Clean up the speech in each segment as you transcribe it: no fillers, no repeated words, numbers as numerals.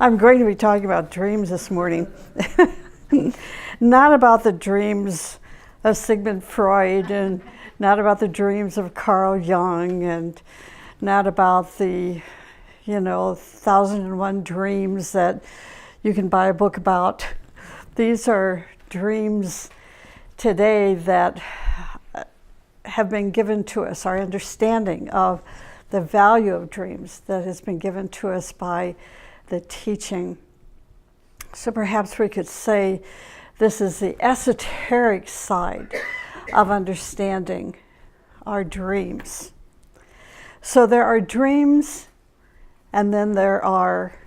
I'm going to be talking about dreams this morning. Not about the dreams of Sigmund Freud, and not about the dreams of Carl Jung, and not about the, 1,001 dreams that you can buy a book about. These are dreams today that have been given to us, our understanding of the value of dreams that has been given to us by the teaching. So perhaps we could say this is the esoteric side of understanding our dreams. So there are dreams, and then there are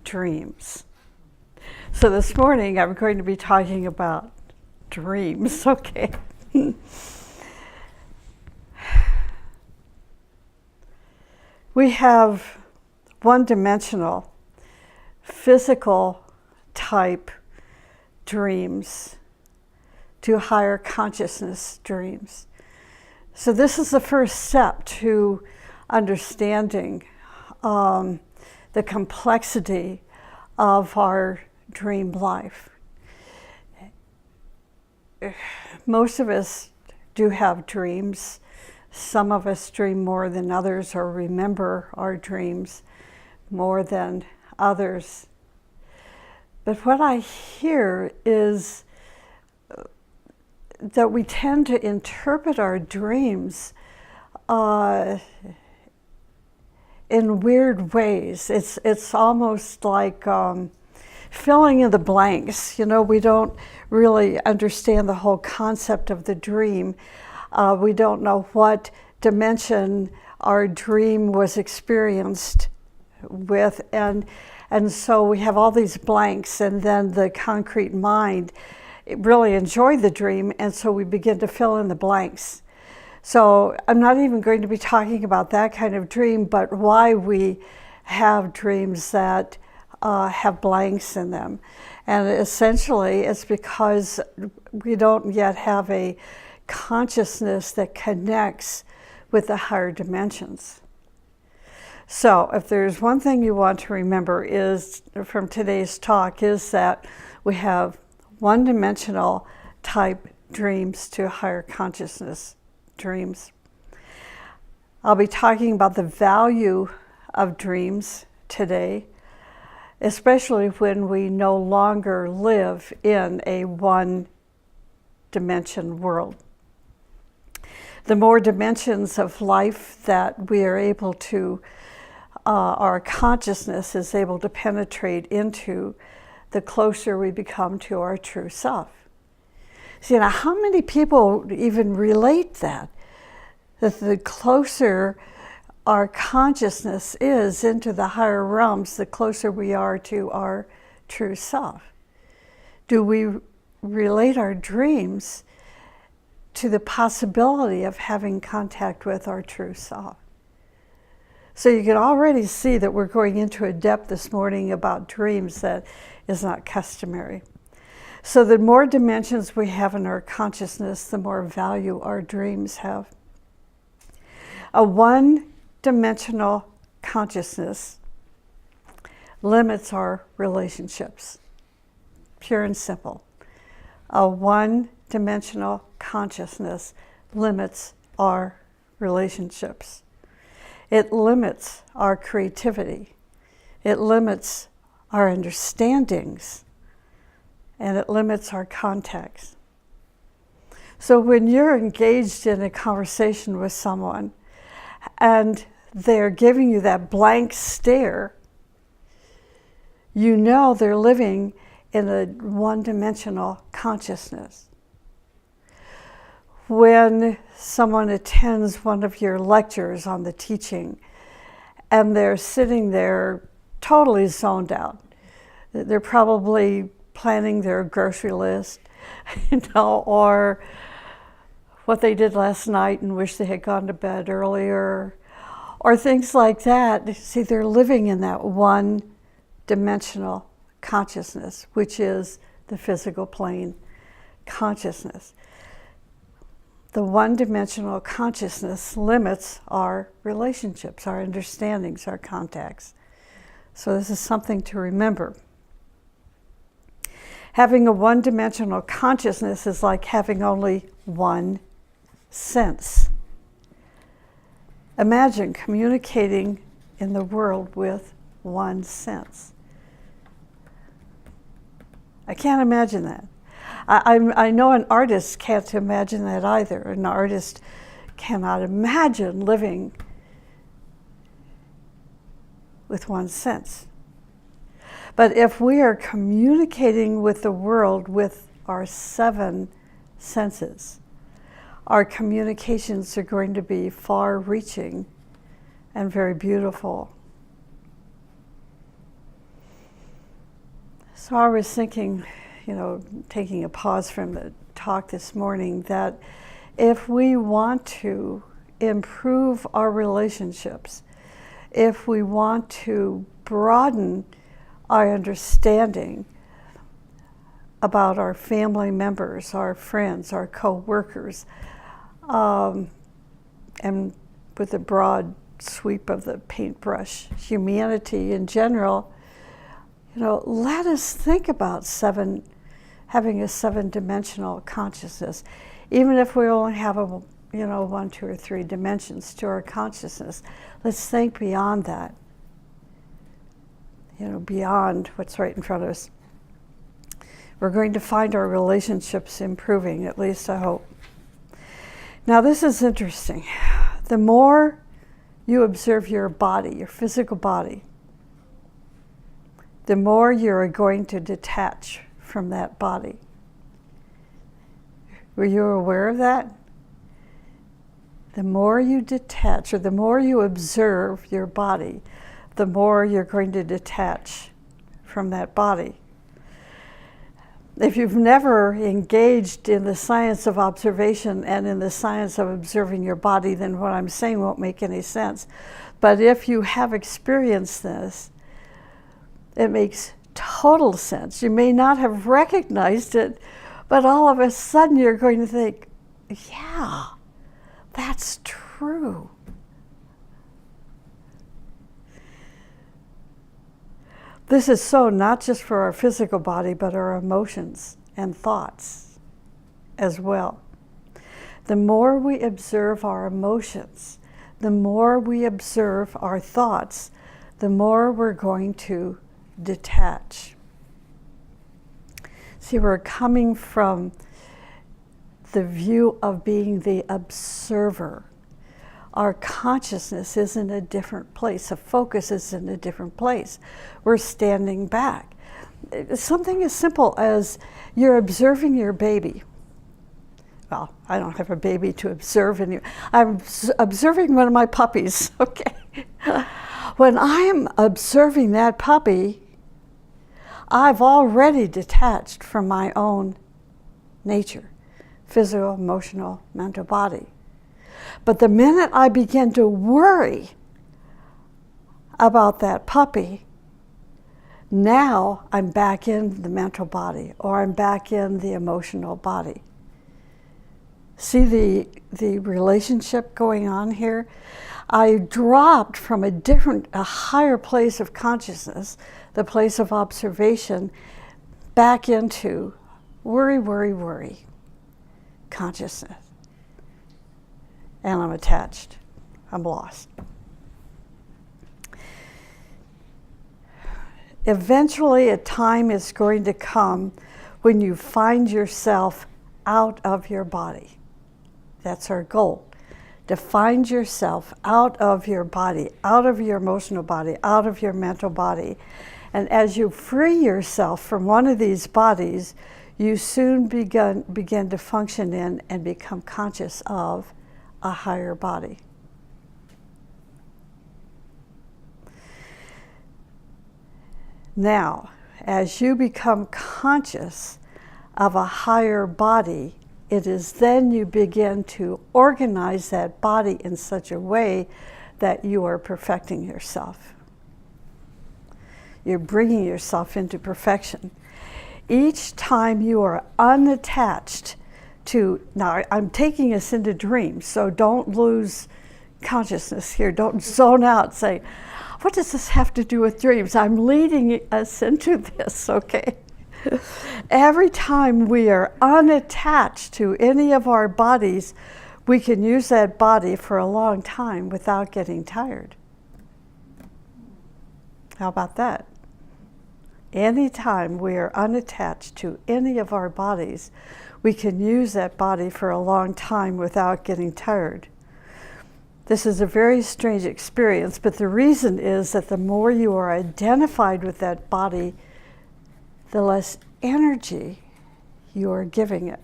dreams. So this morning I'm going to be talking about dreams, okay? We have one-dimensional, physical type dreams to higher consciousness dreams. So this is the first step to understanding the complexity of our dream life. Most of us do have dreams. Some of us dream more than others, or remember our dreams more than others. But what I hear is that we tend to interpret our dreams in weird ways. It's almost like filling in the blanks. We don't really understand the whole concept of the dream. We don't know what dimension our dream was experienced with, and so we have all these blanks, and then the concrete mind really enjoyed the dream, and so we begin to fill in the blanks. So I'm not even going to be talking about that kind of dream, but why we have dreams that have blanks in them. And essentially it's because we don't yet have a consciousness that connects with the higher dimensions. So if there's one thing you want to remember is from today's talk is that we have one-dimensional type dreams to higher consciousness dreams. I'll be talking about the value of dreams today, especially when we no longer live in a one-dimension world. The more dimensions of life that we are able to, our consciousness is able to penetrate into, the closer we become to our true self. See, now how many people even relate that the closer our consciousness is into the higher realms, the closer we are to our true self? Do we relate our dreams to the possibility of having contact with our true self? So you can already see that we're going into a depth this morning about dreams that is not customary. So the more dimensions we have in our consciousness, the more value our dreams have. A one-dimensional consciousness limits our relationships, pure and simple. A one-dimensional consciousness limits our relationships. It limits our creativity. It limits our understandings. And it limits our contacts. So when you're engaged in a conversation with someone and they're giving you that blank stare, you know they're living in a one-dimensional consciousness. When someone attends one of your lectures on the teaching and they're sitting there totally zoned out, they're probably planning their grocery list, or what they did last night and wish they had gone to bed earlier, or things like that. See, they're living in that one-dimensional consciousness, which is the physical plane consciousness. The one-dimensional consciousness limits our relationships, our understandings, our contacts. So this is something to remember. Having a one-dimensional consciousness is like having only one sense. Imagine communicating in the world with one sense. I can't imagine that. I know an artist can't imagine that either. An artist cannot imagine living with one sense. But if we are communicating with the world with our 7 senses, our communications are going to be far-reaching and very beautiful. So I was thinking, taking a pause from the talk this morning, that if we want to improve our relationships, if we want to broaden our understanding about our family members, our friends, our co-workers, and with a broad sweep of the paintbrush, humanity in general, let us think about having a 7-dimensional consciousness, even if we only have 1, 2, or 3 dimensions to our consciousness. Let's think beyond that, beyond what's right in front of us. We're going to find our relationships improving, at least I hope. Now this is interesting. The more you observe your body, your physical body, the more you're going to detach from that body. Were you aware of that? The more you detach, or the more you observe your body, the more you're going to detach from that body. If you've never engaged in the science of observation and in the science of observing your body, then what I'm saying won't make any sense. But if you have experienced this, it makes total sense. You may not have recognized it, but all of a sudden you're going to think, yeah, that's true. This is so not just for our physical body, but our emotions and thoughts as well. The more we observe our emotions, the more we observe our thoughts, the more we're going to detach. See, we're coming from the view of being the observer. Our consciousness is in a different place. The focus is in a different place. We're standing back. Something as simple as you're observing your baby. Well, I don't have a baby to observe I'm observing one of my puppies, okay? When I'm observing that puppy, I've already detached from my own nature, physical, emotional, mental body. But the minute I begin to worry about that puppy, now I'm back in the mental body, or I'm back in the emotional body. See the relationship going on here? I dropped from a higher place of consciousness, the place of observation, back into worry consciousness. And I'm attached. I'm lost. Eventually, a time is going to come when you find yourself out of your body. That's our goal. To find yourself out of your body, out of your emotional body, out of your mental body. And as you free yourself from one of these bodies, you soon begin to function in and become conscious of a higher body. Now, as you become conscious of a higher body, it is then you begin to organize that body in such a way that you are perfecting yourself. You're bringing yourself into perfection. Each time you are unattached to, now I'm taking us into dreams, so don't lose consciousness here. Don't zone out, say, what does this have to do with dreams? I'm leading us into this, okay? Every time we are unattached to any of our bodies, we can use that body for a long time without getting tired. How about that? Anytime we are unattached to any of our bodies, we can use that body for a long time without getting tired. This is a very strange experience, but the reason is that the more you are identified with that body, the less energy you are giving it.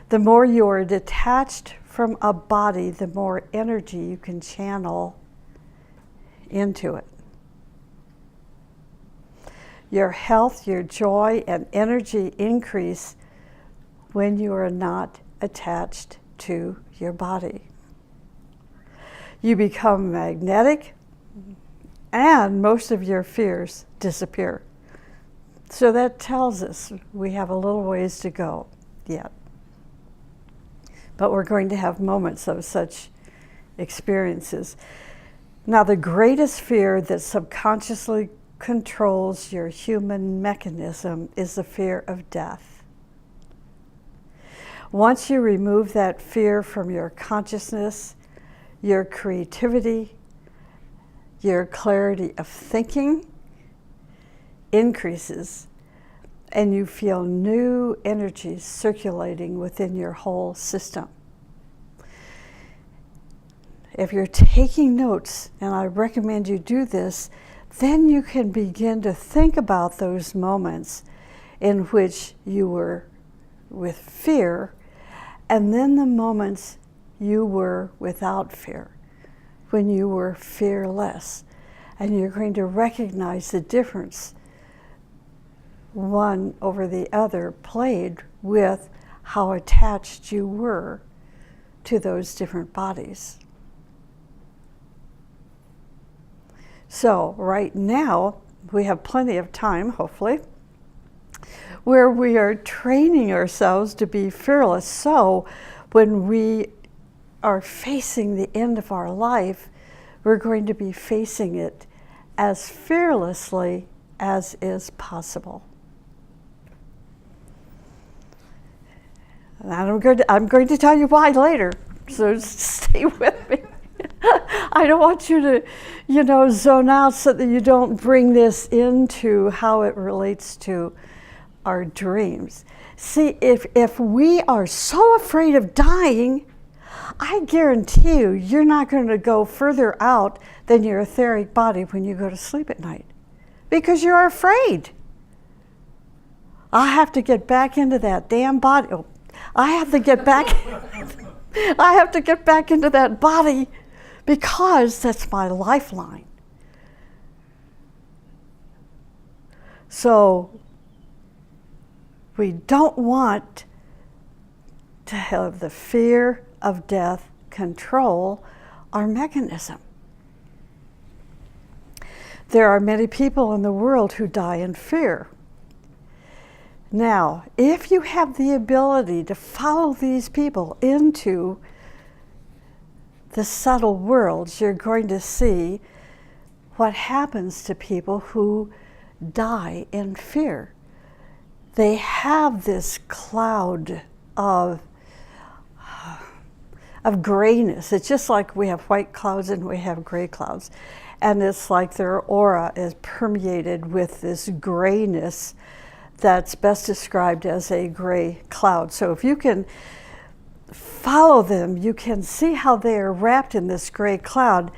The more you are detached from a body, the more energy you can channel into it. Your health, your joy, and energy increase when you are not attached to your body. You become magnetic, and most of your fears disappear. So that tells us we have a little ways to go yet. But we're going to have moments of such experiences. Now, the greatest fear that subconsciously controls your human mechanism is the fear of death. Once you remove that fear from your consciousness, your creativity, your clarity of thinking increases, and you feel new energies circulating within your whole system. If you're taking notes, and I recommend you do this, then you can begin to think about those moments in which you were with fear, and then the moments you were without fear, when you were fearless. And you're going to recognize the difference one over the other played with how attached you were to those different bodies. So right now, we have plenty of time, hopefully, where we are training ourselves to be fearless. So when we are facing the end of our life, we're going to be facing it as fearlessly as is possible. And I'm going to tell you why later, so stay with me. I don't want you to, zone out so that you don't bring this into how it relates to our dreams. See, if we are so afraid of dying, I guarantee you're not going to go further out than your etheric body when you go to sleep at night, because you're afraid. I have to get back into that damn body. Oh, I have to get back into that body because that's my lifeline. So we don't want to have the fear of death control our mechanism. There are many people in the world who die in fear. Now, if you have the ability to follow these people into the subtle worlds, you're going to see what happens to people who die in fear. They have this cloud of grayness. It's just like we have white clouds and we have gray clouds. And it's like their aura is permeated with this grayness that's best described as a gray cloud. So if you can follow them, you can see how they are wrapped in this gray cloud.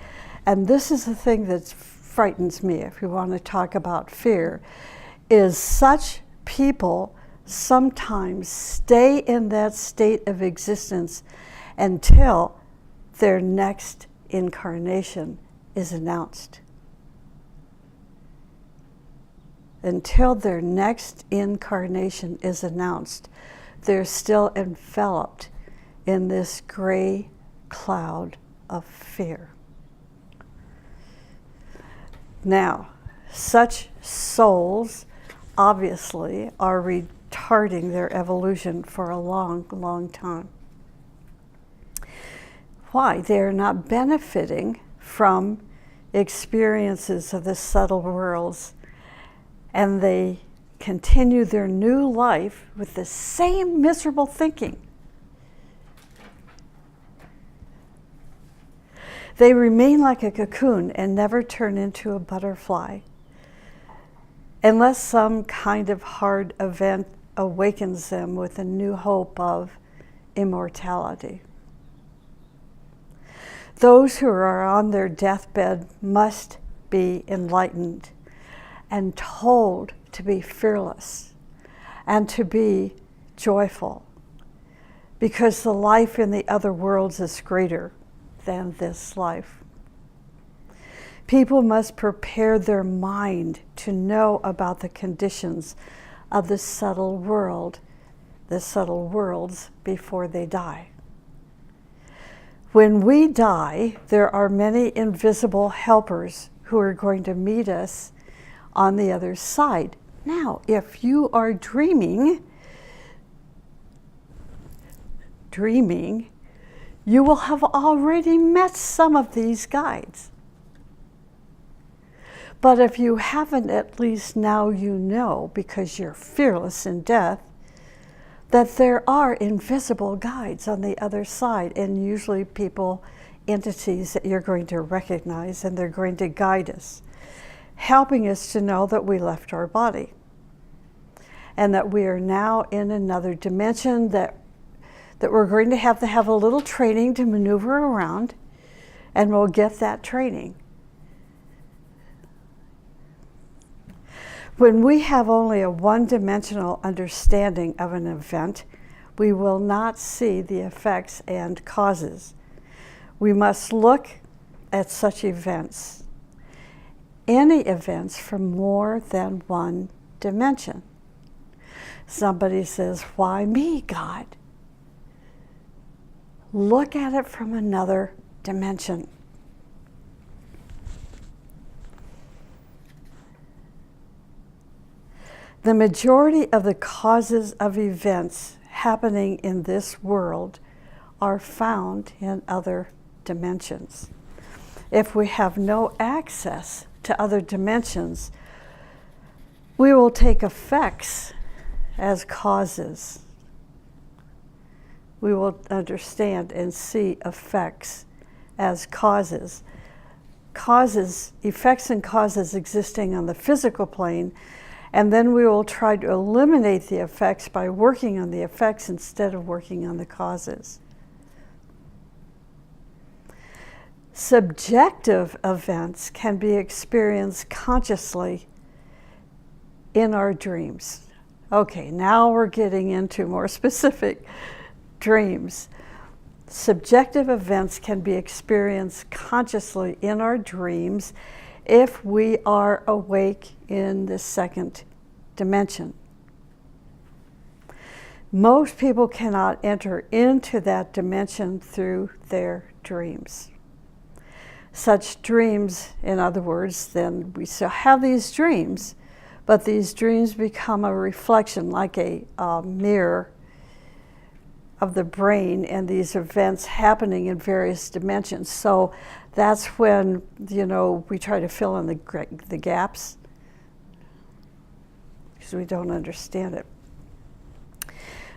And this is the thing that frightens me, if you want to talk about fear, is such people sometimes stay in that state of existence until their next incarnation is announced. Until their next incarnation is announced, they're still enveloped in this gray cloud of fear. Now, such souls obviously are retarding their evolution for a long, long time. Why? They're not benefiting from experiences of the subtle worlds, and they continue their new life with the same miserable thinking. They remain like a cocoon and never turn into a butterfly, unless some kind of hard event awakens them with a new hope of immortality. Those who are on their deathbed must be enlightened and told to be fearless and to be joyful, because the life in the other worlds is greater than this life. People must prepare their mind to know about the conditions of the subtle world, the subtle worlds, before they die. When we die, there are many invisible helpers who are going to meet us on the other side. Now, if you are dreaming, you will have already met some of these guides. But if you haven't, at least now you know, because you're fearless in death, that there are invisible guides on the other side, and usually people, entities that you're going to recognize, and they're going to guide us, helping us to know that we left our body and that we are now in another dimension, that we're going to have a little training to maneuver around, and we'll get that training. When we have only a one-dimensional understanding of an event, we will not see the effects and causes. We must look at such events, any events, from more than one dimension. Somebody says, "Why me, God?" Look at it from another dimension. The majority of the causes of events happening in this world are found in other dimensions. If we have no access to other dimensions, we will take effects as causes. We will understand and see effects as causes. Effects and causes existing on the physical plane, and then we will try to eliminate the effects by working on the effects instead of working on the causes. Subjective events can be experienced consciously in our dreams. Okay, now we're getting into more specific dreams. Subjective events can be experienced consciously in our dreams if we are awake in the second dimension. Most people cannot enter into that dimension through their dreams. Such dreams, in other words, then we still have these dreams, but these dreams become a reflection, like a mirror of the brain, and these events happening in various dimensions. So that's when, we try to fill in the gaps, because we don't understand it.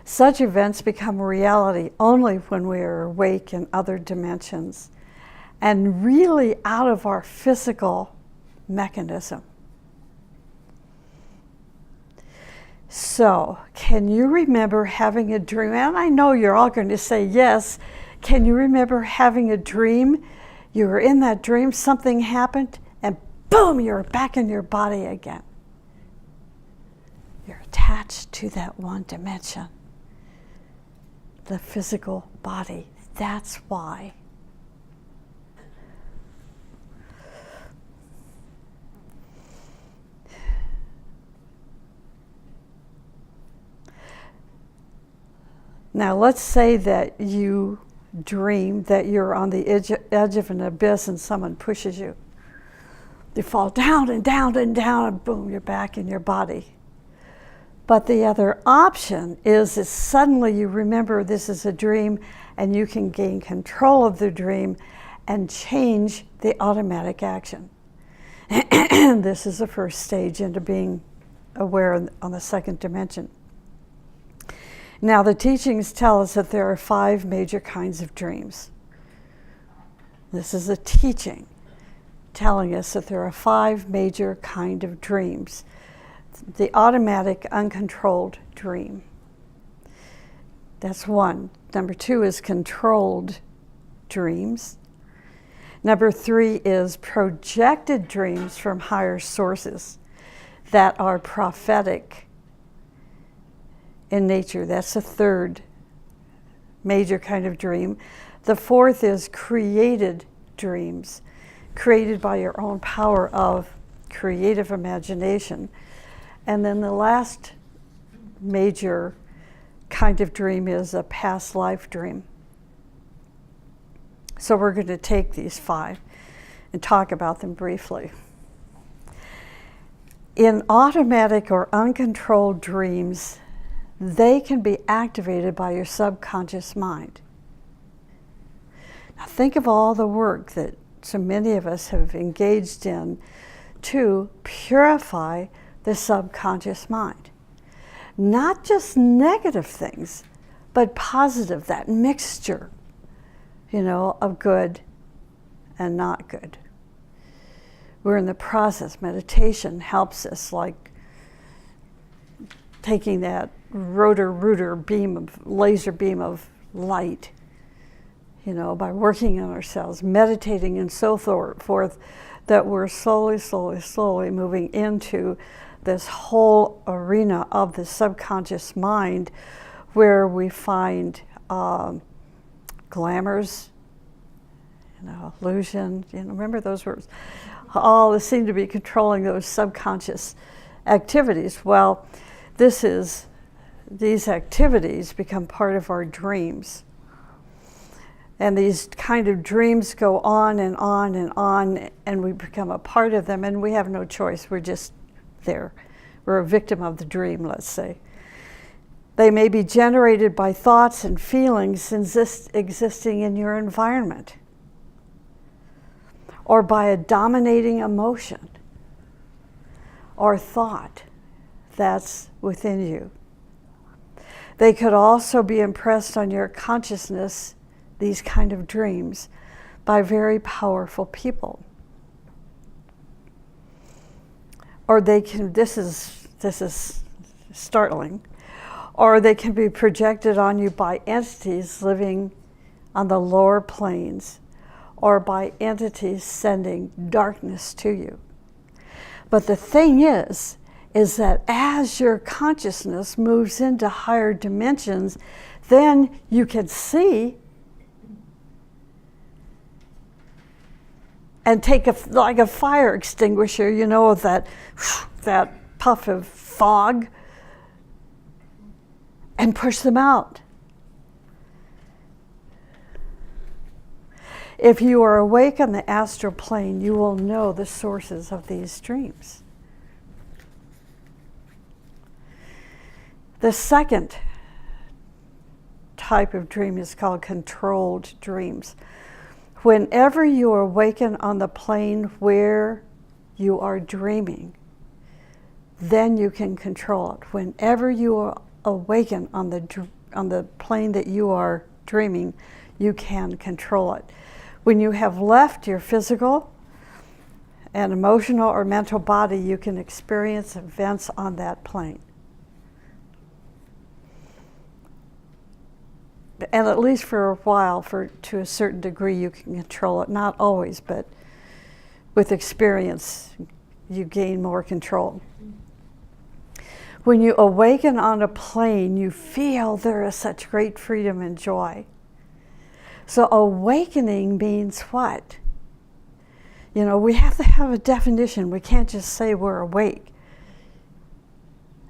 Such events become reality only when we are awake in other dimensions and really out of our physical mechanism. So, can you remember having a dream? And I know you're all going to say yes. Can you remember having a dream? You were in that dream, something happened, and boom, you're back in your body again. You're attached to that one dimension, the physical body. That's why. Now, let's say that you dream that you're on the edge of an abyss and someone pushes you. You fall down and down and down, and boom, you're back in your body. But the other option is that suddenly you remember this is a dream, and you can gain control of the dream and change the automatic action. This is the first stage into being aware on the second dimension. Now, the teachings tell us that there are 5 major kinds of dreams. This is a teaching telling us that there are 5 major kinds of dreams. The automatic, uncontrolled dream. That's one. Number 2 is controlled dreams. Number 3 is projected dreams from higher sources that are prophetic in nature. That's the 3rd major kind of dream. The 4th is created dreams, created by your own power of creative imagination. And then the last major kind of dream is a past life dream. So we're going to take these 5 and talk about them briefly. In automatic or uncontrolled dreams, they can be activated by your subconscious mind. Now think of all the work that so many of us have engaged in to purify the subconscious mind. Not just negative things, but positive, that mixture, of good and not good. We're in the process. Meditation helps us, like taking that laser beam of light, by working on ourselves, meditating and so forth, that we're slowly moving into this whole arena of the subconscious mind where we find glamours, illusion, remember those words? All seem to be controlling those subconscious activities. Well, these activities become part of our dreams. And these kind of dreams go on and on and on, and we become a part of them, and we have no choice. We're just there. We're a victim of the dream, let's say. They may be generated by thoughts and feelings existing in your environment, or by a dominating emotion or thought that's within you. They could also be impressed on your consciousness, these kind of dreams, by very powerful people. Or they can, this is startling, or they can be projected on you by entities living on the lower planes, or by entities sending darkness to you. But the thing is that as your consciousness moves into higher dimensions, then you can see and take like a fire extinguisher, that puff of fog, and push them out. If you are awake on the astral plane, you will know the sources of these dreams. The second type of dream is called controlled dreams. Whenever you awaken on the plane where you are dreaming, then you can control it. Whenever you awaken on the plane that you are dreaming, you can control it. When you have left your physical and emotional or mental body, you can experience events on that plane. And at least for a while, to a certain degree, you can control it. Not always, but with experience, you gain more control. When you awaken on a plane, you feel there is such great freedom and joy. So awakening means what? We have to have a definition. We can't just say we're awake.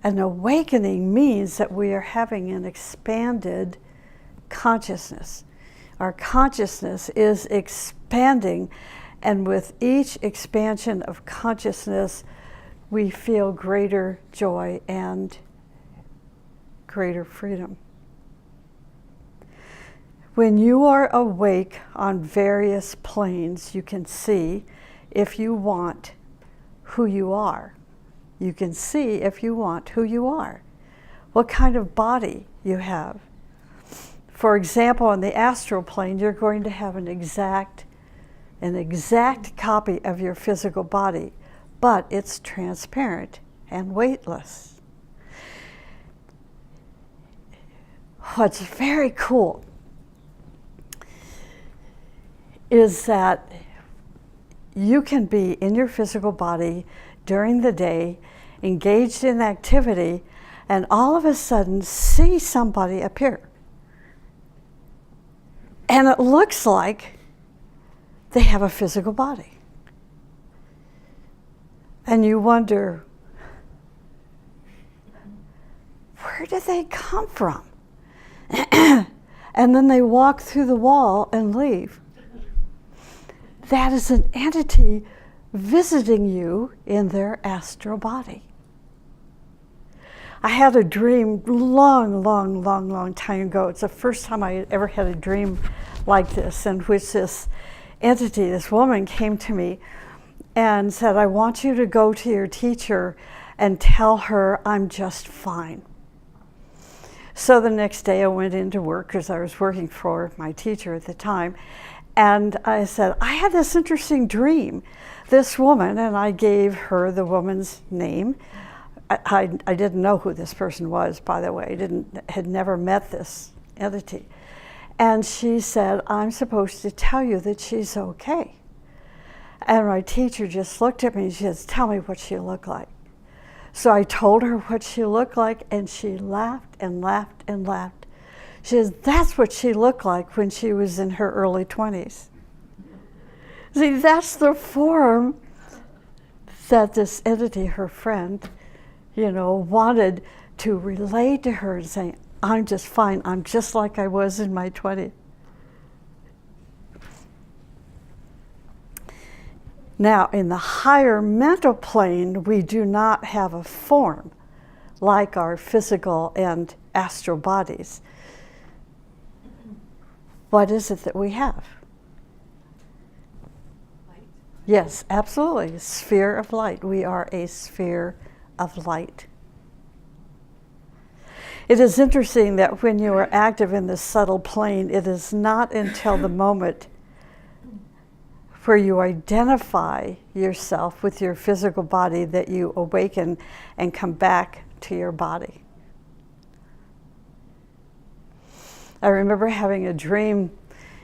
An awakening means that we are having an expanded consciousness. Our consciousness is expanding, and with each expansion of consciousness, we feel greater joy and greater freedom. When you are awake on various planes, you can see, if you want, who you are. You can see, if you want, who you are, what kind of body you have. For example, on the astral plane, you're going to have an exact copy of your physical body, but it's transparent and weightless. What's very cool is that you can be in your physical body during the day, engaged in activity, and all of a sudden see somebody appear. And it looks like they have a physical body. And you wonder, where did they come from? And then they walk through the wall and leave. That is an entity visiting you in their astral body. I had a dream long time ago. It's the first time I ever had a dream like this, in which this entity, this woman, came to me and said, I want you to go to your teacher and tell her I'm just fine. So the next day I went into work, because I was working for my teacher at the time, and I said, I had this interesting dream. This woman, and I gave her the woman's name. I didn't know who this person was, by the way. Had never met this entity. And she said, I'm supposed to tell you that she's okay. And my teacher just looked at me and she says, tell me what she looked like. So I told her what she looked like, and she laughed and laughed and laughed. She says, that's what she looked like when she was in her early 20s. See, that's the form that this entity, her friend, wanted to relay to her and say, I'm just fine. I'm just like I was in my 20s. Now, in the higher mental plane, we do not have a form like our physical and astral bodies. What is it that we have? Light. Yes, absolutely. A sphere of light. We are a sphere of light. It is interesting that when you are active in the subtle plane, it is not until the moment where you identify yourself with your physical body that you awaken and come back to your body. I remember having a dream,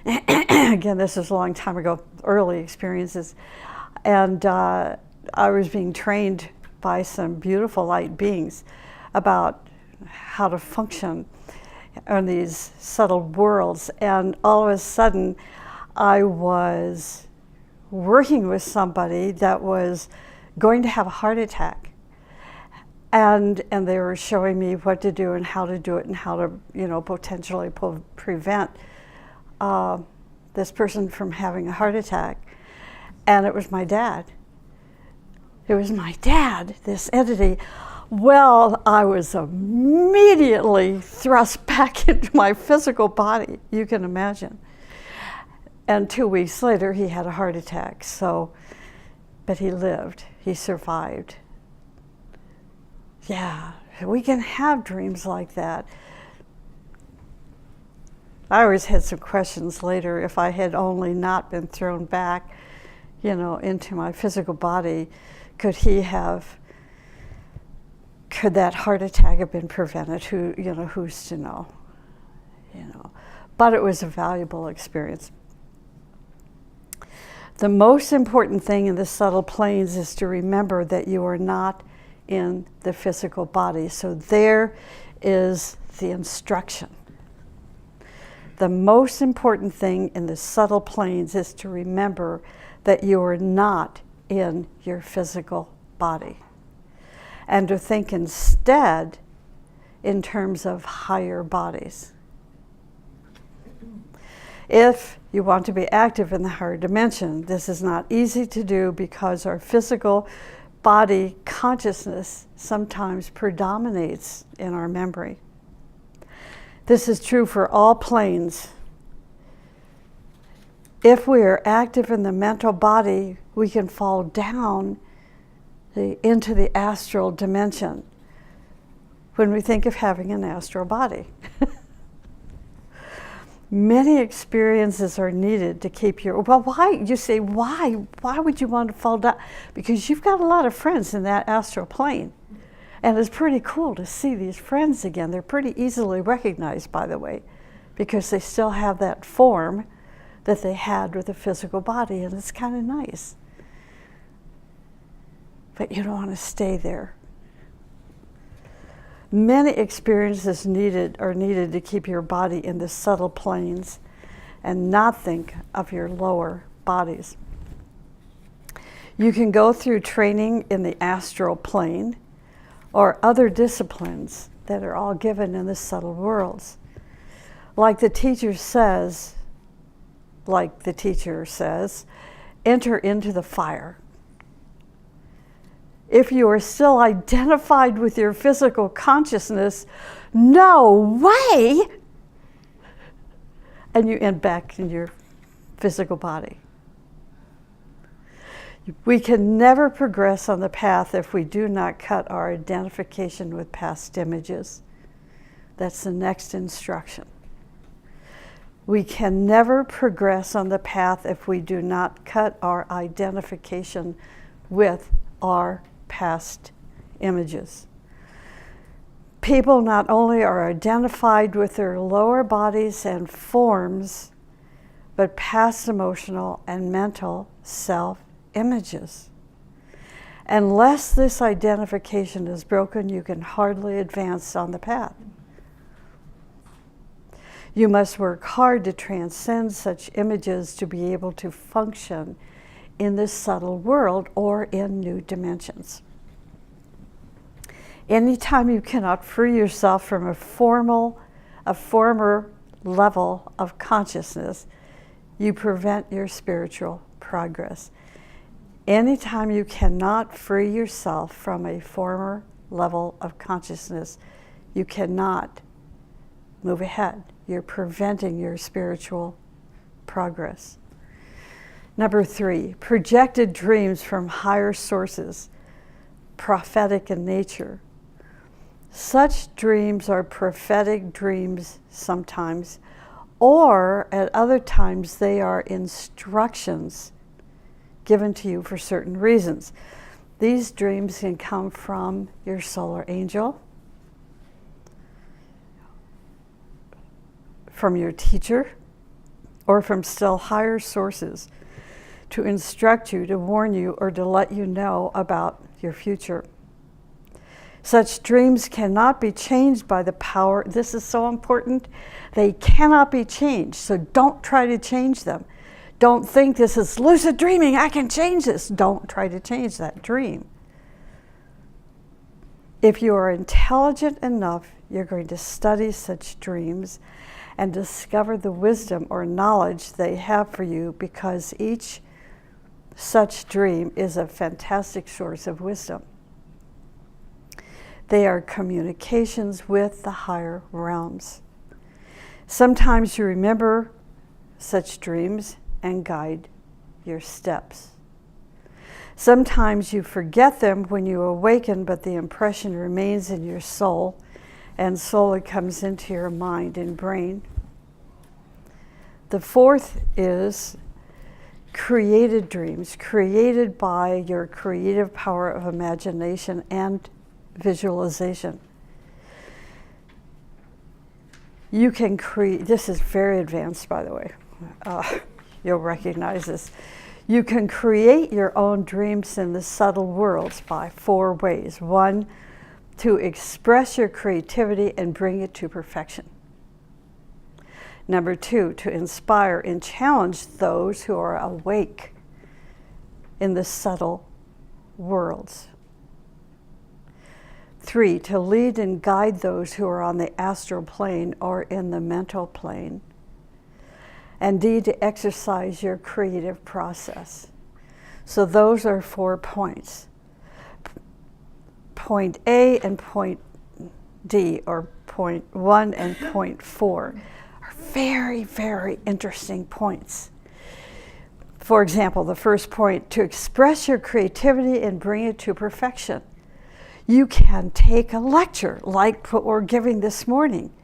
again, this is a long time ago, early experiences, and I was being trained by some beautiful light beings about how to function in these subtle worlds. And all of a sudden, I was working with somebody that was going to have a heart attack. And they were showing me what to do and how to do it and how to, potentially prevent this person from having a heart attack. And it was my dad. It was my dad, this entity. Well, I was immediately thrust back into my physical body, you can imagine. And 2 weeks later, he had a heart attack. But he lived, he survived. Yeah, we can have dreams like that. I always had some questions later. If I had only not been thrown back, into my physical body, could that heart attack have been prevented? Who's to know? But it was a valuable experience. The most important thing in the subtle planes is to remember that you are not in the physical body. So there is the instruction. The most important thing in the subtle planes is to remember that you are not in your physical body, and to think instead in terms of higher bodies. If you want to be active in the higher dimension, this is not easy to do because our physical body consciousness sometimes predominates in our memory. This is true for all planes, If we are active in the mental body, we can fall down into the astral dimension when we think of having an astral body. Many experiences are needed to keep your, well, why? You say, why? Why would you want to fall down? Because you've got a lot of friends in that astral plane. And it's pretty cool to see these friends again. They're pretty easily recognized, by the way, because they still have that form that they had with the physical body, and it's kind of nice. But you don't want to stay there. Many experiences are needed to keep your body in the subtle planes and not think of your lower bodies. You can go through training in the astral plane or other disciplines that are all given in the subtle worlds. Like the teacher says, enter into the fire. If you are still identified with your physical consciousness, no way! And you end back in your physical body. We can never progress on the path if we do not cut our identification with past images. That's the next instruction. We can never progress on the path if we do not cut our identification with our past images. People not only are identified with their lower bodies and forms, but past emotional and mental self-images. Unless this identification is broken, you can hardly advance on the path. You must work hard to transcend such images to be able to function in this subtle world or in new dimensions. Anytime you cannot free yourself from a former level of consciousness, you prevent your spiritual progress. Anytime you cannot free yourself from a former level of consciousness, you cannot move ahead. You're preventing your spiritual progress. Number 3, projected dreams from higher sources, prophetic in nature. Such dreams are prophetic dreams sometimes, or at other times they are instructions given to you for certain reasons. These dreams can come from your solar angel, from your teacher, or from still higher sources to instruct you, to warn you, or to let you know about your future. Such dreams cannot be changed by the power. This is so important. They cannot be changed, so don't try to change them. Don't think this is lucid dreaming, I can change this. Don't try to change that dream. If you are intelligent enough, you're going to study such dreams and discover the wisdom or knowledge they have for you, because each such dream is a fantastic source of wisdom. They are communications with the higher realms. Sometimes you remember such dreams and guide your steps. Sometimes you forget them when you awaken, but the impression remains in your soul, and slowly comes into your mind and brain. The 4th is created dreams, created by your creative power of imagination and visualization. You can create, this is very advanced, by the way. You'll recognize this. You can create your own dreams in the subtle worlds by 4 ways. 1, to express your creativity and bring it to perfection. Number 2, to inspire and challenge those who are awake in the subtle worlds. 3, to lead and guide those who are on the astral plane or in the mental plane. And D, to exercise your creative process. So those are 4 points. Point A and point D, or point 1 and point 4, are very, very interesting points. For example, the first point, to express your creativity and bring it to perfection. You can take a lecture like what we're giving this morning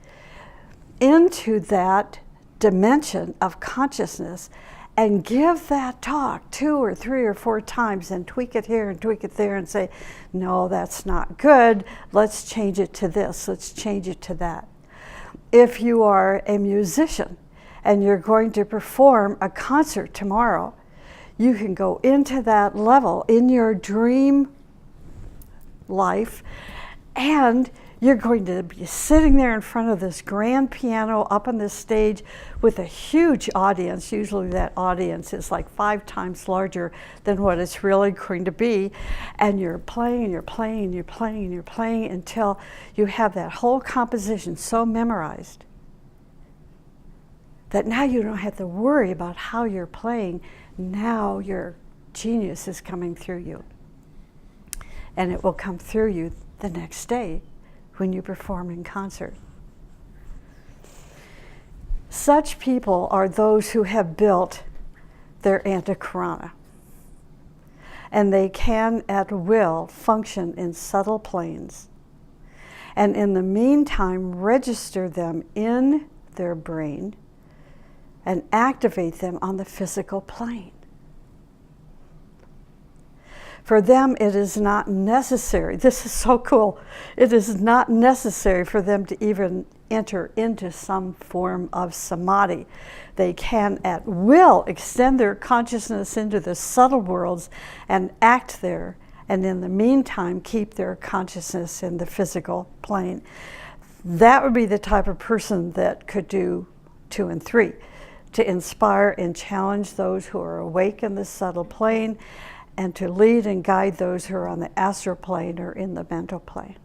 into that dimension of consciousness and give that talk 2 or 3 or 4 times and tweak it here and tweak it there and say, no, that's not good. Let's change it to this. Let's change it to that. If you are a musician and you're going to perform a concert tomorrow, you can go into that level in your dream life, and you're going to be sitting there in front of this grand piano up on this stage with a huge audience. Usually that audience is like 5 times larger than what it's really going to be. And you're playing and you're playing and you're playing and you're playing until you have that whole composition so memorized that now you don't have to worry about how you're playing. Now your genius is coming through you. And it will come through you the next day when you perform in concert. Such people are those who have built their antakarana. And they can at will function in subtle planes. And in the meantime, register them in their brain and activate them on the physical plane. For them, it is not necessary. This is so cool. It is not necessary for them to even enter into some form of samadhi. They can at will extend their consciousness into the subtle worlds and act there, and in the meantime, keep their consciousness in the physical plane. That would be the type of person that could do 2 and 3, to inspire and challenge those who are awake in the subtle plane, and to lead and guide those who are on the astral plane or in the mental plane.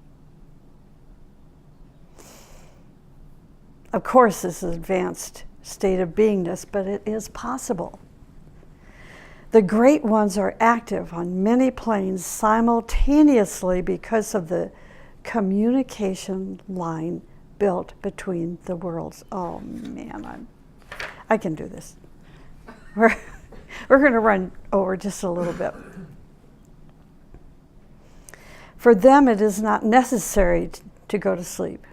Of course, this is an advanced state of beingness, but it is possible. The great ones are active on many planes simultaneously because of the communication line built between the worlds. Oh man, I can do this. We're going to run over just a little bit. For them, it is not necessary to go to sleep,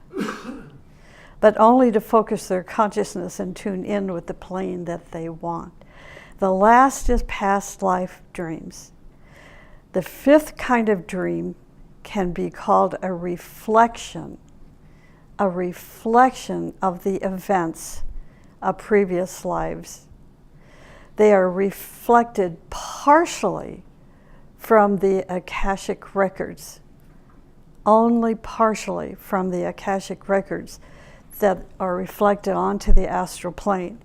but only to focus their consciousness and tune in with the plane that they want. The last is past life dreams. The 5th kind of dream can be called a reflection of the events of previous lives. They are reflected partially from the Akashic records, only partially from the Akashic records that are reflected onto the astral plane.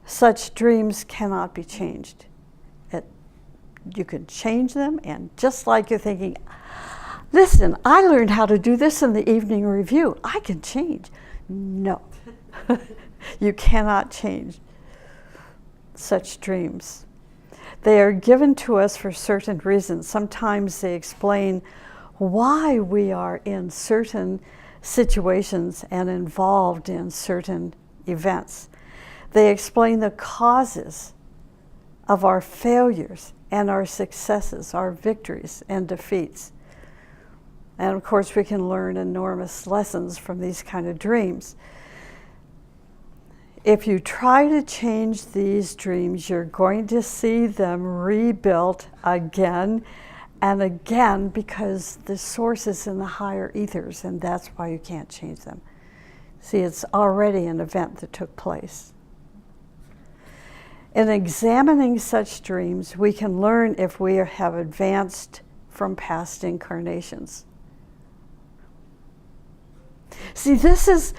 Such dreams cannot be changed. You can change them, and just like you're thinking, listen, I learned how to do this in the evening review. I can change. No, you cannot change such dreams. They are given to us for certain reasons. Sometimes they explain why we are in certain situations and involved in certain events. They explain the causes of our failures and our successes, our victories and defeats. And of course, we can learn enormous lessons from these kind of dreams. If you try to change these dreams, you're going to see them rebuilt again and again because the source is in the higher ethers, and that's why you can't change them. See, it's already an event that took place. In examining such dreams, we can learn if we have advanced from past incarnations. See, this is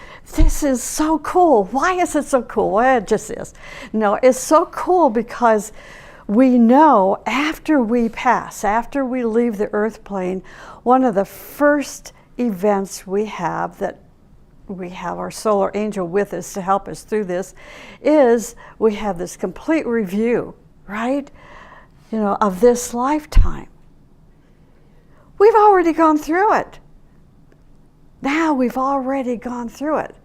so cool. Why is it so cool? Well, it just is. No, it's so cool because we know after we pass, after we leave the earth plane, one of the first events we have that we have our solar angel with us to help us through this is we have this complete review, right? Of this lifetime. We've already gone through it. Now we've already gone through it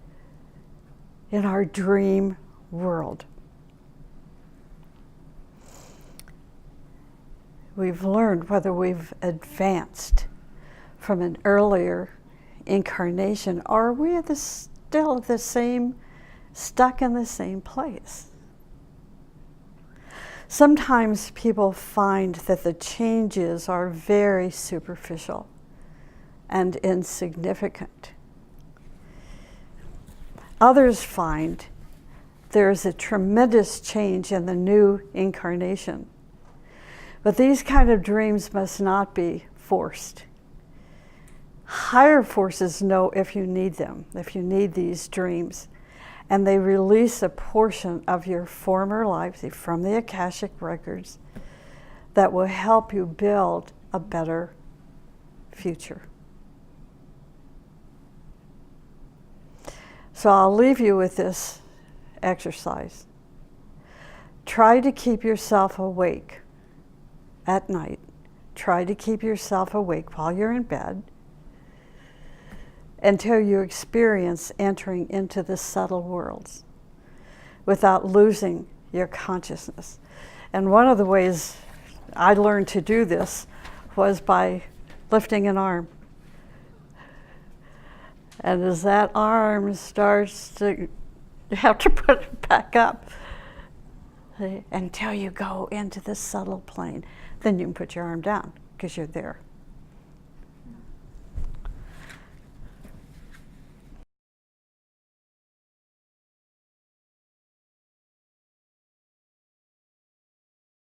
in our dream world. we've learned, whether we've advanced from an earlier incarnation, or are we still the same, stuck in the same place? Sometimes people find that the changes are very superficial and insignificant. Others find there's a tremendous change in the new incarnation. But these kind of dreams must not be forced. Higher forces know if you need them, if you need these dreams, and they release a portion of your former life from the Akashic records that will help you build a better future. So I'll leave you with this exercise. Try to keep yourself awake at night. Try to keep yourself awake while you're in bed until you experience entering into the subtle worlds without losing your consciousness. And one of the ways I learned to do this was by lifting an arm. And as that arm starts to, you have to put it back up until you go into the subtle plane. Then you can put your arm down because you're there.